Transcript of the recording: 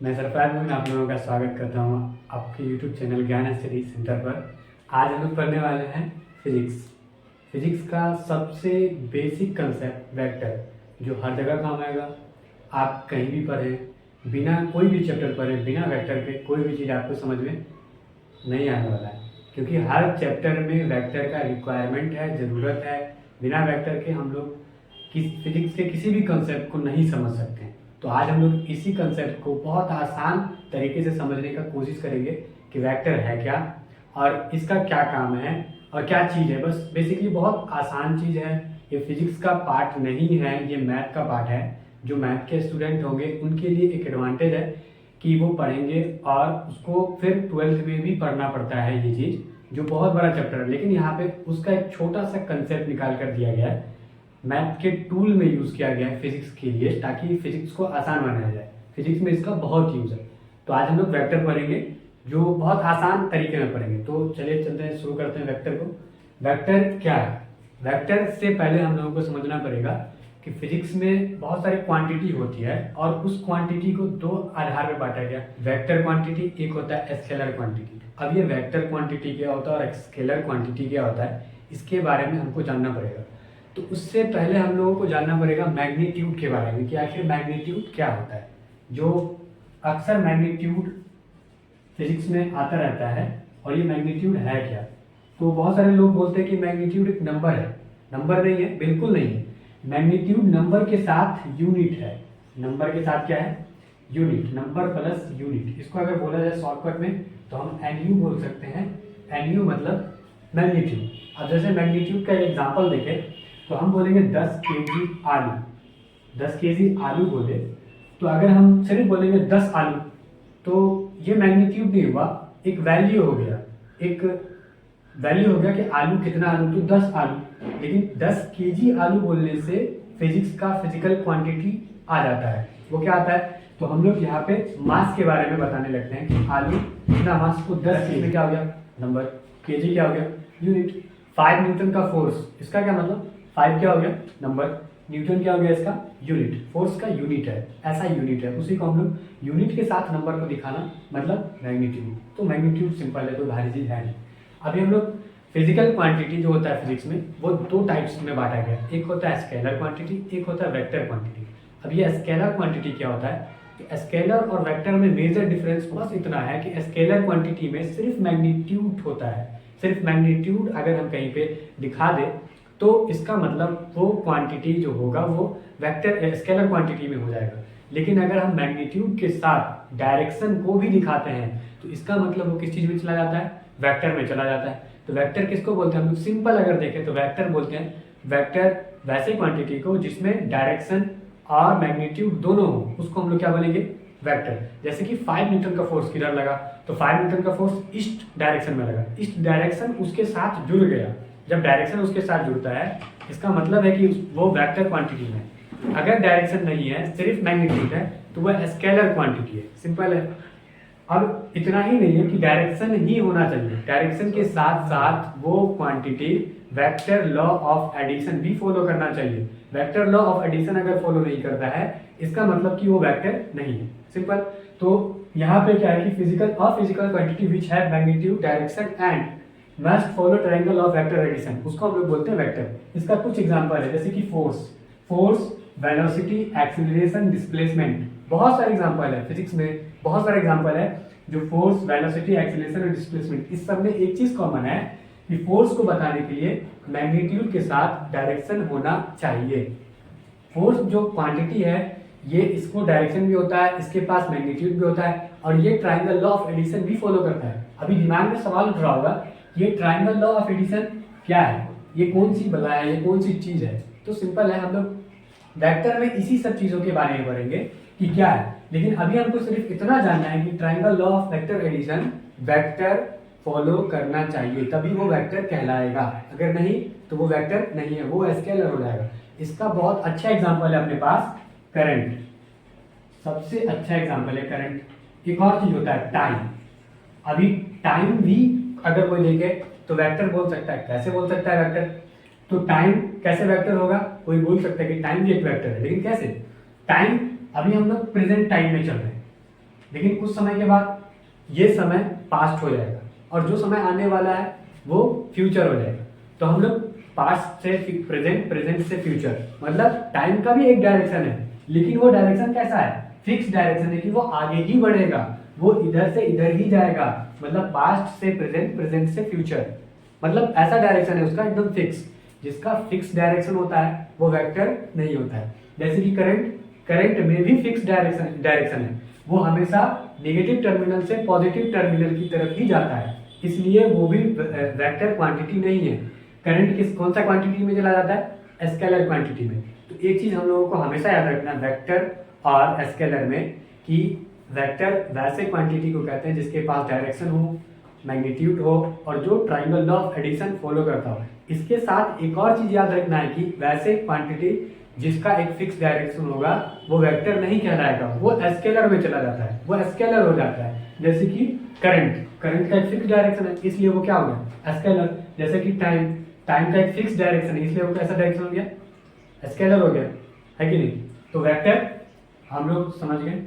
मैं सरफराज मोइन आप लोगों का स्वागत करता हूँ आपके YouTube चैनल ज्ञान स्टडी सेंटर पर। आज हम लोग पढ़ने वाले हैं फिजिक्स। फिजिक्स का सबसे बेसिक कंसेप्ट वेक्टर, जो हर जगह काम आएगा। आप कहीं भी पढ़ें, बिना कोई भी चैप्टर पढ़ें, बिना वेक्टर के कोई भी चीज़ आपको समझ में नहीं आने वाला है, क्योंकि हर चैप्टर में वेक्टर का रिक्वायरमेंट है, ज़रूरत है। बिना वेक्टर के हम लोग फिजिक्स के किसी भी कंसेप्ट को नहीं समझ सकते हैं। तो आज हम लोग इसी कंसेप्ट को बहुत आसान तरीके से समझने का कोशिश करेंगे कि वेक्टर है क्या और इसका क्या काम है और क्या चीज़ है। बस बेसिकली बहुत आसान चीज़ है। ये फिजिक्स का पार्ट नहीं है, ये मैथ का पार्ट है। जो मैथ के स्टूडेंट होंगे उनके लिए एक एडवांटेज है कि वो पढ़ेंगे और उसको फिर 12th में भी पढ़ना पड़ता है ये चीज़, जो बहुत बड़ा चैप्टर है। लेकिन यहाँ पे उसका एक छोटा सा कंसेप्ट निकाल कर दिया गया है, मैथ के टूल में यूज़ किया गया है फिजिक्स के लिए, ताकि फिजिक्स को आसान बनाया जाए। फिजिक्स में इसका बहुत यूज़ है। तो आज हम लोग वेक्टर पढ़ेंगे, जो बहुत आसान तरीके में पढ़ेंगे। तो चलिए चलते हैं, शुरू करते हैं वेक्टर को। वेक्टर क्या है? वेक्टर से पहले हम लोगों को समझना पड़ेगा कि फिजिक्स में बहुत सारी क्वांटिटी होती है और उस क्वांटिटी को दो आधार पर बांटा गया। वेक्टर क्वांटिटी, एक होता है स्केलर क्वांटिटी। अब ये वेक्टर क्वांटिटी क्या होता है और स्केलर क्वांटिटी क्या होता है, इसके बारे में हमको जानना पड़ेगा। तो उससे पहले हम लोगों को जानना पड़ेगा मैग्नीट्यूड के बारे में कि आखिर मैग्नीट्यूड क्या होता है। जो अक्सर मैग्नीट्यूड फिजिक्स में आता रहता है, और ये मैग्नीट्यूड है क्या। तो बहुत सारे लोग बोलते हैं कि मैग्नीट्यूड एक नंबर है। नंबर नहीं है, बिल्कुल नहीं है। मैग्नीट्यूड नंबर के साथ यूनिट है। नंबर के साथ क्या है? यूनिट। Number plus unit. इसको अगर बोला जाए शॉर्टकट में तो हम एनयू बोल सकते हैं। एनयू मतलब मैग्नीट्यूड। अब जैसे मैग्नीट्यूड का एग्जाम्पल देखें तो हम बोलेंगे 10 केजी आलू। 10 केजी आलू बोले तो अगर हम सिर्फ बोलेंगे 10 आलू, तो ये मैग्नीट्यूड नहीं हुआ, एक वैल्यू हो गया। एक वैल्यू हो गया कि आलू कितना, आलू तो 10 आलू। लेकिन 10 केजी आलू बोलने से फिजिक्स का फिजिकल क्वांटिटी आ जाता है। वो क्या आता है? तो हम लोग यहाँ पे मास के बारे में बताने लगते हैं कि आलू कितना मास, को 10 केजी में क्या हो गया? नंबर। केजी क्या हो गया? यूनिट। 5 न्यूटन का फोर्स, इसका क्या मतलब? 5 क्या हो गया? नंबर। न्यूटन क्या हो गया? इसका यूनिट। फोर्स का यूनिट है, ऐसा यूनिट है, उसी को हम लोग यूनिट के साथ नंबर को दिखाना मतलब मैग्नीट्यूड। तो मैग्नीट्यूड सिंपल है, कोई भारी चीज है नहीं। अभी हम लोग फिजिकल क्वांटिटी जो होता है फिजिक्स में, वो दो टाइप्स में बांटा गया। एक होता है स्केलर क्वांटिटी, एक होता है वेक्टर क्वांटिटी। अब ये स्केलर क्वांटिटी क्या होता है कि स्केलर और वेक्टर में मेजर डिफरेंस बस इतना है कि स्केलर क्वांटिटी में सिर्फ मैग्नीट्यूड होता है। सिर्फ मैग्नीट्यूड अगर हम कहीं पे दिखा दे तो इसका मतलब वो क्वांटिटी जो होगा वो वेक्टर स्केलर क्वांटिटी में हो जाएगा। लेकिन अगर हम मैग्नीट्यूड के साथ डायरेक्शन को भी दिखाते हैं तो इसका मतलब वो किस चीज में चला जाता है? वेक्टर में चला जाता है। तो वेक्टर किसको बोलते हैं? हम लोग सिंपल अगर देखें तो वेक्टर बोलते हैं वेक्टर वैसे क्वांटिटी को जिसमें डायरेक्शन और मैग्नीट्यूड दोनों हो, उसको हम लोग क्या बोलेंगे? वेक्टर। जैसे कि 5 न्यूटन का फोर्स किधर लगा, तो 5 न्यूटन का फोर्स ईस्ट डायरेक्शन में लगा। ईस्ट डायरेक्शन उसके साथ जुड़ गया। जब डायरेक्शन उसके साथ जुड़ता है, इसका मतलब है कि वो वेक्टर क्वांटिटी में। अगर डायरेक्शन नहीं है, सिर्फ मैग्नीट्यूड है, तो वह स्केलर क्वांटिटी है। सिंपल है। अब इतना ही नहीं है कि डायरेक्शन ही होना चाहिए, डायरेक्शन के साथ साथ वो quantity vector law of addition भी फॉलो करना चाहिए। वेक्टर लॉ ऑफ एडिशन अगर फॉलो नहीं करता है, इसका मतलब कि वो वेक्टर नहीं है। सिंपल। तो यहाँ पे क्या है कि physical quantity which have magnitude, direction and must follow triangle of vector addition, उसको हम लोग बोलते हैं वेक्टर। इसका कुछ एग्जांपल है, जैसे कि फोर्स, वेलोसिटी, एक्सीलरेशन, डिस्प्लेसमेंट। बहुत सारे एग्जांपल है फिजिक्स में, बहुत सारे एग्जांपल है जो फोर्स, वेलोसिटी, एक्सीलरेशन और डिस्प्लेसमेंट, इस सब में एक चीज कॉमन है कि फोर्स को बताने के लिए मैग्नीट्यूड के साथ डायरेक्शन होना चाहिए। फोर्स जो क्वांटिटी है, ये इसको डायरेक्शन भी होता है, इसके पास मैग्नीट्यूड भी होता है, और ये ट्रायंगल लॉ ऑफ एडिशन भी फॉलो करता है। अभी दिमाग में सवाल उठ रहा होगा, ये ट्रायंगल लॉ ऑफ एडिशन क्या है, ये कौन सी बला है, ये कौन सी चीज है? तो सिंपल है, हम लोग वेक्टर में इसी सब चीजों के बारे में पढ़ेंगे कि क्या है। लेकिन अभी हमको सिर्फ इतना जानना है कि triangle law of vector addition vector follow करना चाहिए, तभी वो वेक्टर कहलाएगा। अगर नहीं तो वो वेक्टर नहीं है, वो स्केलर हो जाएगा। इसका बहुत अच्छा एग्जांपल है अपने पास करंट। सबसे अच्छा एग्जांपल है करंट। एक और चीज होता है टाइम। अभी टाइम भी अगर कोई देखे तो वेक्टर बोल सकता है। कैसे बोल सकता है वेक्टर? तो टाइम कैसे वेक्टर होगा? कोई बोल सकता है कि टाइम भी एक वेक्टर है, लेकिन कैसे? टाइम, अभी हम लोग प्रेजेंट टाइम में चल रहे हैं, लेकिन कुछ समय के बाद ये समय पास्ट हो जाएगा और जो समय आने वाला है वो फ्यूचर हो जाएगा। तो हम लोग पास्ट से प्रेजेंट, प्रेजेंट से फ्यूचर, मतलब टाइम का भी एक डायरेक्शन है, लेकिन वो डायरेक्शन कैसा है? फिक्स डायरेक्शन है कि वो आगे ही बढ़ेगा, वो इधर से इधर ही जाएगा। मतलब पास्ट से प्रेजेंट, प्रेजेंट से फ्यूचर, मतलब ऐसा डायरेक्शन है उसका एकदम फिक्स। जिसका फिक्स डायरेक्शन होता है वो वेक्टर नहीं होता है। जैसे कि करंट, करंट में भी फिक्स डायरेक्शन है, वो हमेशा नेगेटिव टर्मिनल से पॉजिटिव टर्मिनल की तरफ ही जाता है, इसलिए वो भी वेक्टर क्वांटिटी नहीं है। करंट कौन सा क्वांटिटी में चला जाता है? स्केलर क्वांटिटी में। तो एक चीज हम लोगों को हमेशा याद रखना है वेक्टर और स्केलर में, कि वेक्टर वैसे क्वांटिटी को कहते हैं जिसके पास डायरेक्शन हो, मैग्नीट्यूड हो और जो triangle law of addition follow करता हो। इसके साथ एक और चीज याद रखना है कि वैसे क्वांटिटी जिसका एक फिक्स डायरेक्शन होगा वो वेक्टर नहीं कहलाएगा, वो स्केलर में चला जाता है, वो स्केलर हो जाता है। जैसे कि करंट, करंट का एक फिक्स डायरेक्शन है इसलिए वो क्या हो गया? स्केलर। जैसे कि टाइम, टाइम का एक फिक्स डायरेक्शन है इसलिए वो कैसा डायरेक्शन हो गया? स्केलर हो गया, है कि नहीं? तो वेक्टर हम लोग समझ गए।